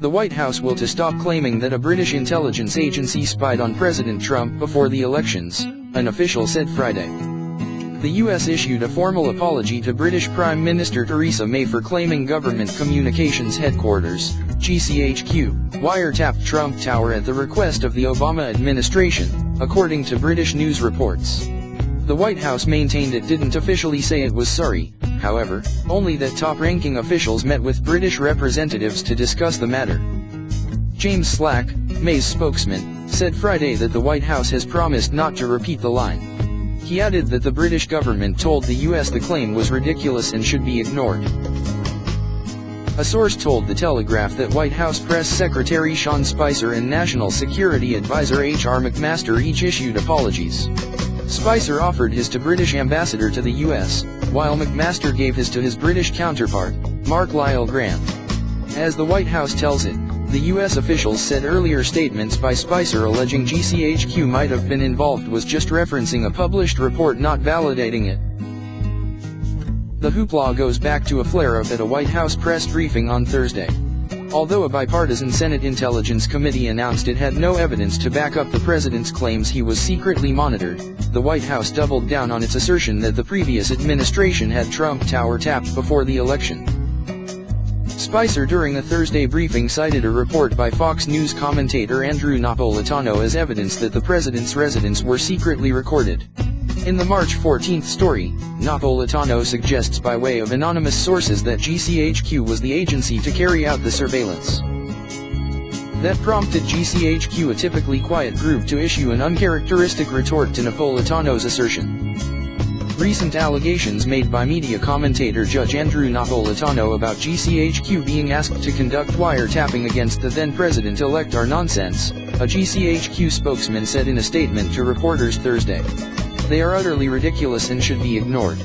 The White House will to stop claiming that a British intelligence agency spied on President Trump before the elections, an official said Friday. The U.S. issued a formal apology to British Prime Minister Theresa May for claiming Government Communications Headquarters, GCHQ, wiretapped Trump Tower at the request of the Obama administration, according to British news reports. The White House maintained it didn't officially say it was sorry, however, only that top-ranking officials met with British representatives to discuss the matter. James Slack, May's spokesman, said Friday that the White House has promised not to repeat the line. He added that the British government told the U.S. the claim was ridiculous and should be ignored. A source told The Telegraph that White House Press Secretary Sean Spicer and National Security Advisor H.R. McMaster each issued apologies. Spicer offered his to British ambassador to the U.S., while McMaster gave his to his British counterpart, Mark Lyle Grant. As the White House tells it, the U.S. officials said earlier statements by Spicer alleging GCHQ might have been involved was just referencing a published report, not validating it. The hoopla goes back to a flare-up at a White House press briefing on Thursday. Although a bipartisan Senate Intelligence Committee announced it had no evidence to back up the president's claims he was secretly monitored, the White House doubled down on its assertion that the previous administration had Trump Tower tapped before the election. Spicer during a Thursday briefing cited a report by Fox News commentator Andrew Napolitano as evidence that the president's residence were secretly recorded. In the March 14 story, Napolitano suggests by way of anonymous sources that GCHQ was the agency to carry out the surveillance. That prompted GCHQ, a typically quiet group, to issue an uncharacteristic retort to Napolitano's assertion. Recent allegations made by media commentator Judge Andrew Napolitano about GCHQ being asked to conduct wiretapping against the then-president-elect are nonsense, a GCHQ spokesman said in a statement to reporters Thursday. They are utterly ridiculous and should be ignored.